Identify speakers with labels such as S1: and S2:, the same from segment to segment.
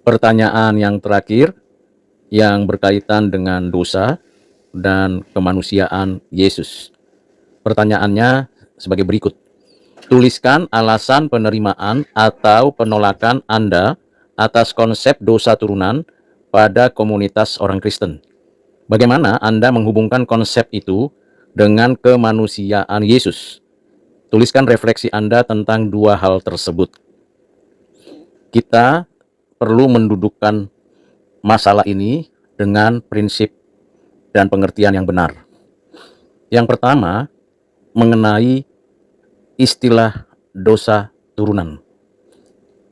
S1: Pertanyaan yang terakhir yang berkaitan dengan dosa dan kemanusiaan Yesus. Pertanyaannya sebagai berikut. Tuliskan alasan penerimaan atau penolakan Anda atas konsep dosa turunan pada komunitas orang Kristen. Bagaimana Anda menghubungkan konsep itu dengan kemanusiaan Yesus? Tuliskan refleksi Anda tentang dua hal tersebut. Kita perlu mendudukkan masalah ini dengan prinsip dan pengertian yang benar. Yang pertama, mengenai istilah dosa turunan,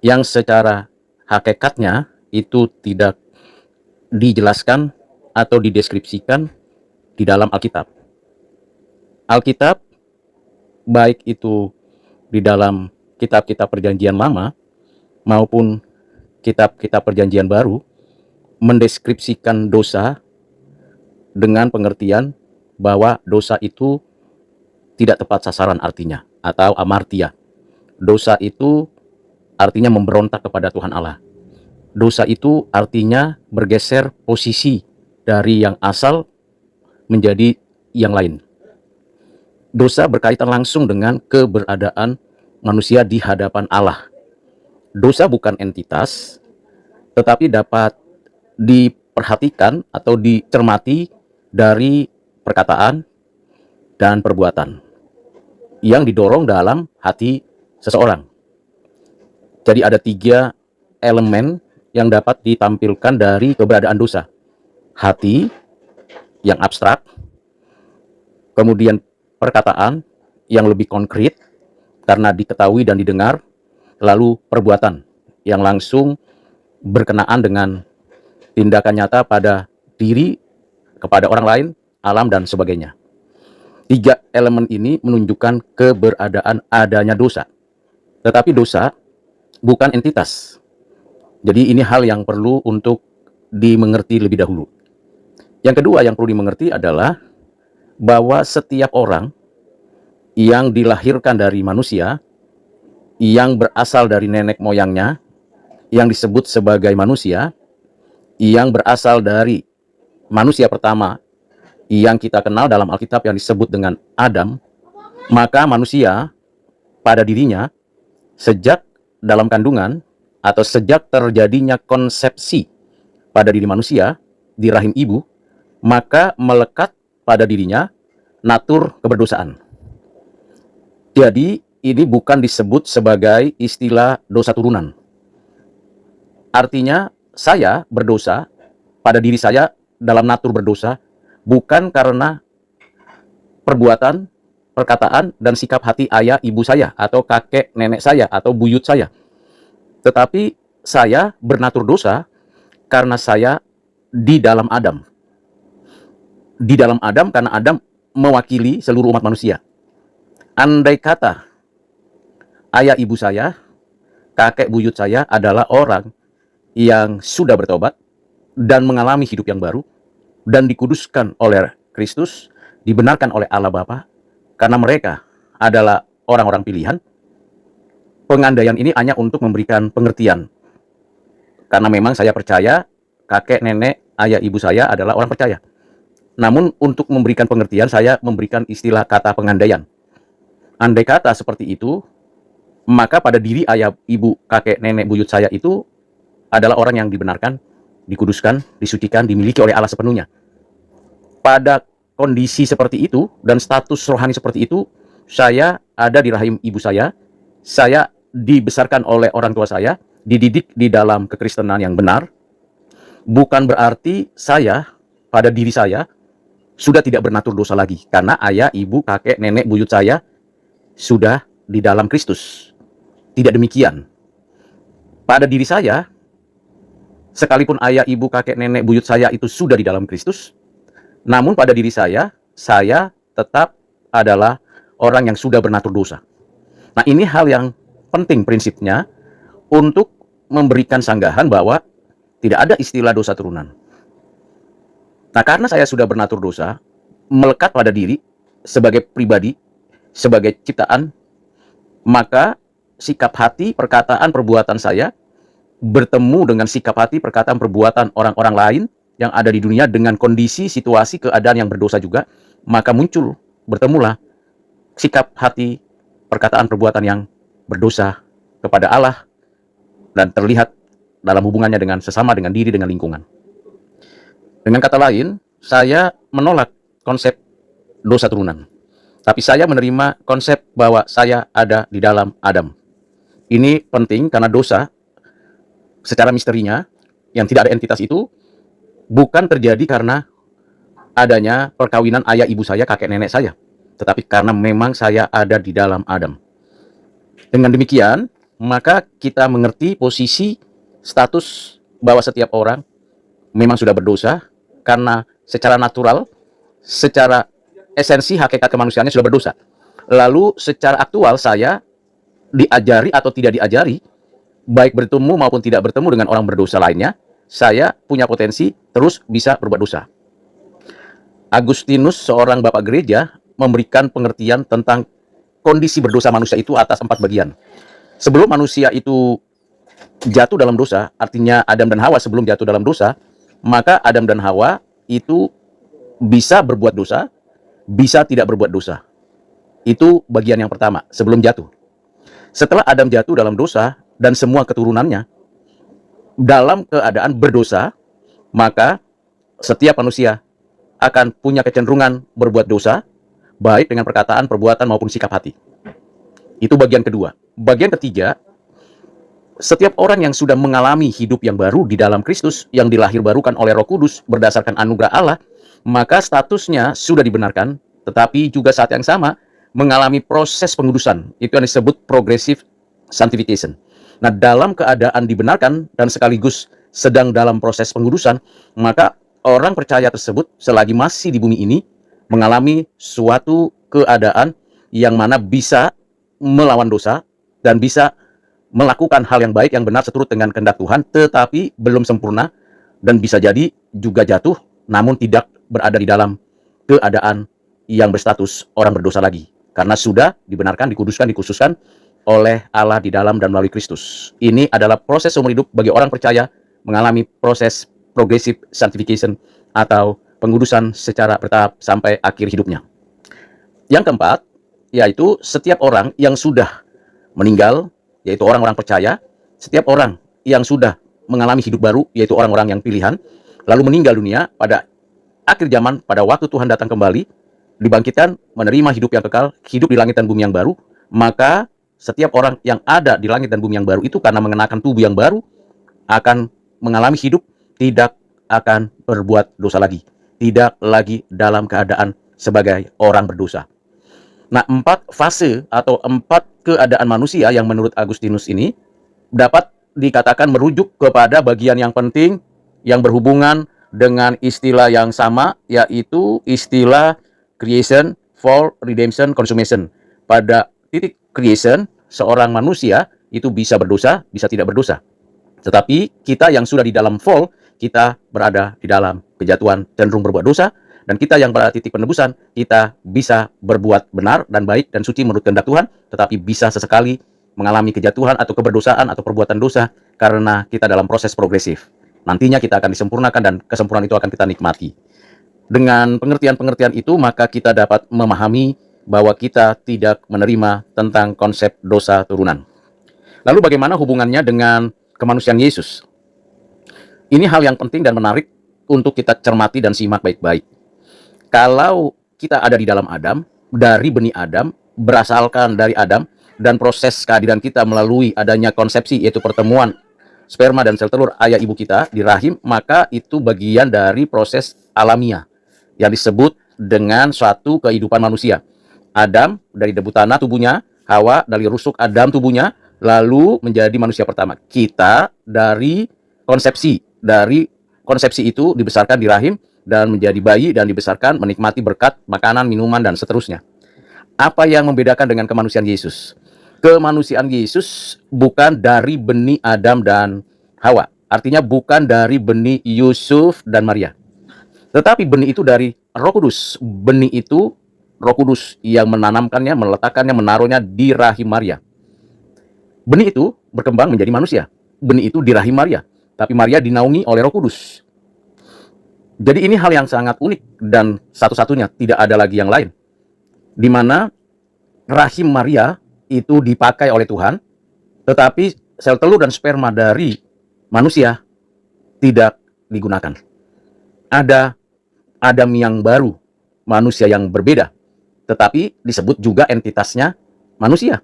S1: yang secara hakikatnya itu tidak dijelaskan atau dideskripsikan di dalam Alkitab. Alkitab, baik itu di dalam kitab-kitab Perjanjian Lama maupun kitab-kitab Perjanjian Baru, mendeskripsikan dosa dengan pengertian bahwa dosa itu tidak tepat sasaran artinya, atau amartia. Dosa itu artinya memberontak kepada Tuhan Allah. Dosa itu artinya bergeser posisi dari yang asal menjadi yang lain. Dosa berkaitan langsung dengan keberadaan manusia di hadapan Allah. Dosa bukan entitas, tetapi dapat diperhatikan atau dicermati dari perkataan dan perbuatan yang didorong dalam hati seseorang. Jadi ada 3 elemen yang dapat ditampilkan dari keberadaan dosa. Hati yang abstrak, kemudian perkataan yang lebih konkret karena diketahui dan didengar, lalu perbuatan yang langsung berkenaan dengan tindakan nyata pada diri, kepada orang lain, alam, dan sebagainya. 3 elemen ini menunjukkan keberadaan adanya dosa. Tetapi dosa bukan entitas. Jadi ini hal yang perlu untuk dimengerti lebih dahulu. Yang kedua yang perlu dimengerti adalah bahwa setiap orang yang dilahirkan dari manusia, yang berasal dari nenek moyangnya, yang disebut sebagai manusia, yang berasal dari manusia pertama yang kita kenal dalam Alkitab yang disebut dengan Adam, maka manusia pada dirinya sejak dalam kandungan atau sejak terjadinya konsepsi pada diri manusia di rahim ibu, maka melekat pada dirinya natur keberdosaan. Jadi ini bukan disebut sebagai istilah dosa turunan. Artinya saya berdosa pada diri saya dalam natur berdosa bukan karena perbuatan, perkataan, dan sikap hati ayah ibu saya atau kakek nenek saya atau buyut saya. Tetapi saya bernatur dosa karena saya di dalam Adam. Di dalam Adam karena Adam mewakili seluruh umat manusia. Andai kata ayah ibu saya, kakek buyut saya adalah orang yang sudah bertobat dan mengalami hidup yang baru dan dikuduskan oleh Kristus, dibenarkan oleh Allah Bapa, karena mereka adalah orang-orang pilihan, pengandaian ini hanya untuk memberikan pengertian. Karena memang saya percaya kakek, nenek, ayah, ibu saya adalah orang percaya. Namun untuk memberikan pengertian, saya memberikan istilah kata pengandaian. Andai kata seperti itu, maka pada diri ayah, ibu, kakek, nenek, buyut saya itu adalah orang yang dibenarkan, dikuduskan, disucikan, dimiliki oleh Allah sepenuhnya. Pada kondisi seperti itu dan status rohani seperti itu, saya ada di rahim ibu saya dibesarkan oleh orang tua saya, dididik di dalam kekristenan yang benar. Bukan berarti saya pada diri saya sudah tidak bernatur dosa lagi, karena ayah, ibu, kakek, nenek, buyut saya sudah di dalam Kristus. Tidak demikian. Pada diri saya, sekalipun ayah, ibu, kakek, nenek, buyut saya itu sudah di dalam Kristus, namun pada diri saya tetap adalah orang yang sudah bernatur dosa. Nah, ini hal yang penting prinsipnya untuk memberikan sanggahan bahwa tidak ada istilah dosa turunan. Nah, karena saya sudah bernatur dosa, melekat pada diri sebagai pribadi, sebagai ciptaan, maka sikap hati, perkataan, perbuatan saya bertemu dengan sikap hati, perkataan, perbuatan orang-orang lain yang ada di dunia dengan kondisi, situasi, keadaan yang berdosa juga, maka bertemulah sikap hati, perkataan, perbuatan yang berdosa kepada Allah dan terlihat dalam hubungannya dengan sesama, dengan diri, dengan lingkungan. Dengan kata lain, saya menolak konsep dosa turunan. Tapi saya menerima konsep bahwa saya ada di dalam Adam. Ini penting karena dosa secara misterinya yang tidak ada entitas itu bukan terjadi karena adanya perkawinan ayah ibu saya, kakek nenek saya, tetapi karena memang saya ada di dalam Adam. Dengan demikian, maka kita mengerti posisi status bahwa setiap orang memang sudah berdosa karena secara natural, secara esensi hakikat kemanusiaannya sudah berdosa. Lalu secara aktual saya diajari atau tidak diajari, baik bertemu maupun tidak bertemu dengan orang berdosa lainnya, saya punya potensi terus bisa berbuat dosa. Agustinus, seorang bapak gereja, memberikan pengertian tentang kondisi berdosa manusia itu atas 4 bagian. Sebelum manusia itu jatuh dalam dosa, artinya Adam dan Hawa sebelum jatuh dalam dosa, maka Adam dan Hawa itu bisa berbuat dosa, bisa tidak berbuat dosa. Itu bagian yang pertama, sebelum jatuh. Setelah Adam jatuh dalam dosa dan semua keturunannya dalam keadaan berdosa, maka setiap manusia akan punya kecenderungan berbuat dosa, baik dengan perkataan, perbuatan, maupun sikap hati. Itu bagian kedua. Bagian ketiga, setiap orang yang sudah mengalami hidup yang baru di dalam Kristus, yang dilahirbarukan oleh Roh Kudus berdasarkan anugerah Allah, maka statusnya sudah dibenarkan, tetapi juga saat yang sama mengalami proses pengudusan. Itu yang disebut progressive sanctification. Nah, dalam keadaan dibenarkan dan sekaligus sedang dalam proses pengudusan, maka orang percaya tersebut selagi masih di bumi ini mengalami suatu keadaan yang mana bisa melawan dosa dan bisa melakukan hal yang baik, yang benar seturut dengan kehendak Tuhan, tetapi belum sempurna dan bisa jadi juga jatuh, namun tidak berada di dalam keadaan yang berstatus orang berdosa lagi. Karena sudah dibenarkan, dikuduskan, dikhususkan oleh Allah di dalam dan melalui Kristus. Ini adalah proses seumur hidup bagi orang percaya mengalami proses progressive sanctification atau pengudusan secara bertahap sampai akhir hidupnya. Yang keempat, yaitu setiap orang yang sudah meninggal, yaitu orang-orang percaya, setiap orang yang sudah mengalami hidup baru, yaitu orang-orang yang pilihan, lalu meninggal dunia pada akhir zaman, pada waktu Tuhan datang kembali, dibangkitkan, menerima hidup yang kekal, hidup di langit dan bumi yang baru, maka setiap orang yang ada di langit dan bumi yang baru itu karena mengenakan tubuh yang baru, akan mengalami hidup, tidak akan berbuat dosa lagi, tidak lagi dalam keadaan sebagai orang berdosa. Nah, 4 fase atau 4 keadaan manusia yang menurut Agustinus ini dapat dikatakan merujuk kepada bagian yang penting yang berhubungan dengan istilah yang sama, yaitu istilah creation, fall, redemption, consummation. Pada titik creation, seorang manusia itu bisa berdosa, bisa tidak berdosa. Tetapi kita yang sudah di dalam fall, kita berada di dalam kejatuhan, cenderung berbuat dosa. Dan kita yang pada titik penebusan, kita bisa berbuat benar dan baik dan suci menurut kehendak Tuhan, tetapi bisa sesekali mengalami kejatuhan atau keberdosaan atau perbuatan dosa karena kita dalam proses progresif. Nantinya kita akan disempurnakan dan kesempurnaan itu akan kita nikmati. Dengan pengertian-pengertian itu, maka kita dapat memahami bahwa kita tidak menerima tentang konsep dosa turunan. Lalu bagaimana hubungannya dengan kemanusiaan Yesus? Ini hal yang penting dan menarik untuk kita cermati dan simak baik-baik. Kalau kita ada di dalam Adam, dari benih Adam, berasalkan dari Adam, dan proses kehadiran kita melalui adanya konsepsi, yaitu pertemuan sperma dan sel telur ayah ibu kita di rahim, maka itu bagian dari proses alamiah yang disebut dengan suatu kehidupan manusia. Adam dari debu tanah tubuhnya, Hawa dari rusuk Adam tubuhnya, lalu menjadi manusia pertama. Kita dari konsepsi itu dibesarkan di rahim dan menjadi bayi dan dibesarkan menikmati berkat, makanan, minuman, dan seterusnya. Apa yang membedakan dengan kemanusiaan Yesus? Kemanusiaan Yesus bukan dari benih Adam dan Hawa. Artinya bukan dari benih Yusuf dan Maria. Tetapi benih itu dari Roh Kudus. Benih itu Roh Kudus yang menanamkannya, meletakkannya, menaruhnya di rahim Maria. Benih itu berkembang menjadi manusia. benih itu di rahim Maria, tapi Maria dinaungi oleh Roh Kudus. Jadi ini hal yang sangat unik dan satu-satunya, tidak ada lagi yang lain, di mana rahim Maria itu dipakai oleh Tuhan, tetapi sel telur dan sperma dari manusia tidak digunakan. Ada Adam yang baru, manusia yang berbeda, tetapi disebut juga entitasnya manusia.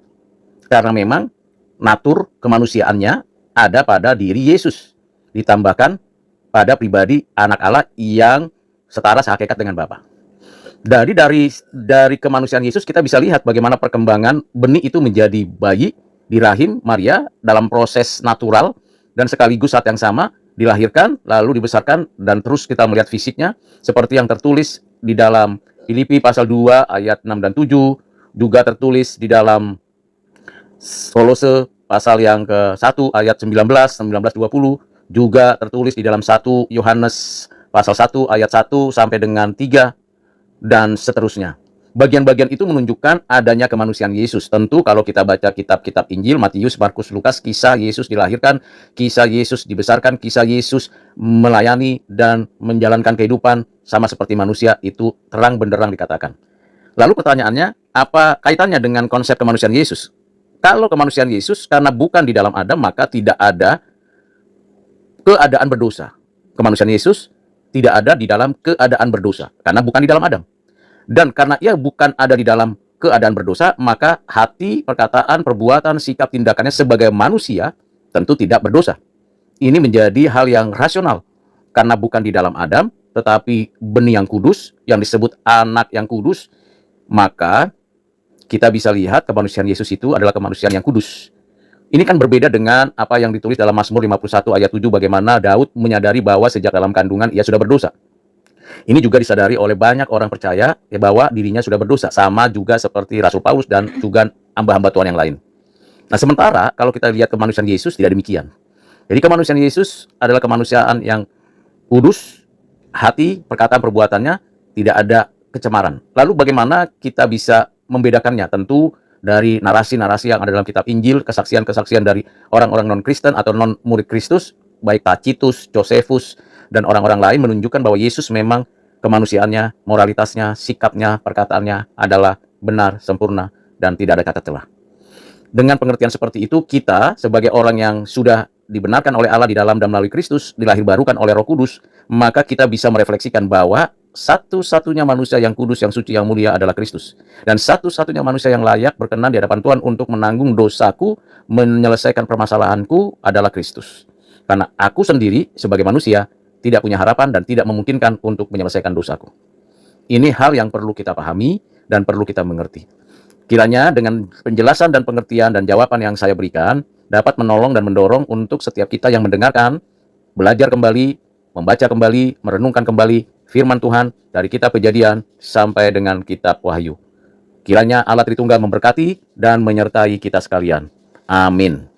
S1: Karena memang natur kemanusiaannya ada pada diri Yesus, ditambahkan pada pribadi anak Allah yang setara sehakikat dengan Bapa. Dari kemanusiaan Yesus kita bisa lihat bagaimana perkembangan benih itu menjadi bayi di rahim Maria dalam proses natural, dan sekaligus saat yang sama dilahirkan, lalu dibesarkan, dan terus kita melihat fisiknya seperti yang tertulis di dalam Filipi pasal 2 ayat 6 dan 7, juga tertulis di dalam Kolose pasal yang ke-1 ayat 19-20, juga tertulis di dalam 1 Yohanes pasal 1 ayat 1 sampai dengan 3, dan seterusnya. Bagian-bagian itu menunjukkan adanya kemanusiaan Yesus. Tentu kalau kita baca kitab-kitab Injil, Matius, Markus, Lukas, kisah Yesus dilahirkan, kisah Yesus dibesarkan, kisah Yesus melayani dan menjalankan kehidupan sama seperti manusia, itu terang benderang dikatakan. Lalu pertanyaannya, apa kaitannya dengan konsep kemanusiaan Yesus? Kalau kemanusiaan Yesus, karena bukan di dalam Adam, maka tidak ada keadaan berdosa. Kemanusiaan Yesus tidak ada di dalam keadaan berdosa, karena bukan di dalam Adam. Dan karena ia bukan ada di dalam keadaan berdosa, maka hati, perkataan, perbuatan, sikap, tindakannya sebagai manusia tentu tidak berdosa. Ini menjadi hal yang rasional, karena bukan di dalam Adam, tetapi benih yang kudus, yang disebut anak yang kudus, maka kita bisa lihat kemanusiaan Yesus itu adalah kemanusiaan yang kudus. Ini kan berbeda dengan apa yang ditulis dalam Mazmur 51 ayat 7, bagaimana Daud menyadari bahwa sejak dalam kandungan ia sudah berdosa. Ini juga disadari oleh banyak orang percaya bahwa dirinya sudah berdosa, sama juga seperti Rasul Paulus dan juga hamba-hamba Tuhan yang lain. Nah, sementara kalau kita lihat kemanusiaan Yesus tidak demikian. Jadi kemanusiaan Yesus adalah kemanusiaan yang kudus, hati, perkataan, perbuatannya tidak ada kecemaran. Lalu bagaimana kita bisa membedakannya? Tentu dari narasi-narasi yang ada dalam kitab Injil, kesaksian-kesaksian dari orang-orang non-Kristen atau non-murid Kristus, baik Tacitus, Josephus, dan orang-orang lain menunjukkan bahwa Yesus memang kemanusiaannya, moralitasnya, sikapnya, perkataannya adalah benar, sempurna, dan tidak ada kata celah. Dengan pengertian seperti itu, kita sebagai orang yang sudah dibenarkan oleh Allah di dalam dan melalui Kristus, dilahirbarukan oleh Roh Kudus, maka kita bisa merefleksikan bahwa satu-satunya manusia yang kudus, yang suci, yang mulia adalah Kristus. Dan satu-satunya manusia yang layak berkenan di hadapan Tuhan untuk menanggung dosaku, menyelesaikan permasalahanku adalah Kristus. Karena aku sendiri sebagai manusia tidak punya harapan dan tidak memungkinkan untuk menyelesaikan dosaku. Ini hal yang perlu kita pahami dan perlu kita mengerti. Kiranya dengan penjelasan dan pengertian dan jawaban yang saya berikan dapat menolong dan mendorong untuk setiap kita yang mendengarkan, belajar kembali, membaca kembali, merenungkan kembali firman Tuhan dari kitab Kejadian sampai dengan kitab Wahyu. Kiranya Allah Tritunggal memberkati dan menyertai kita sekalian. Amin.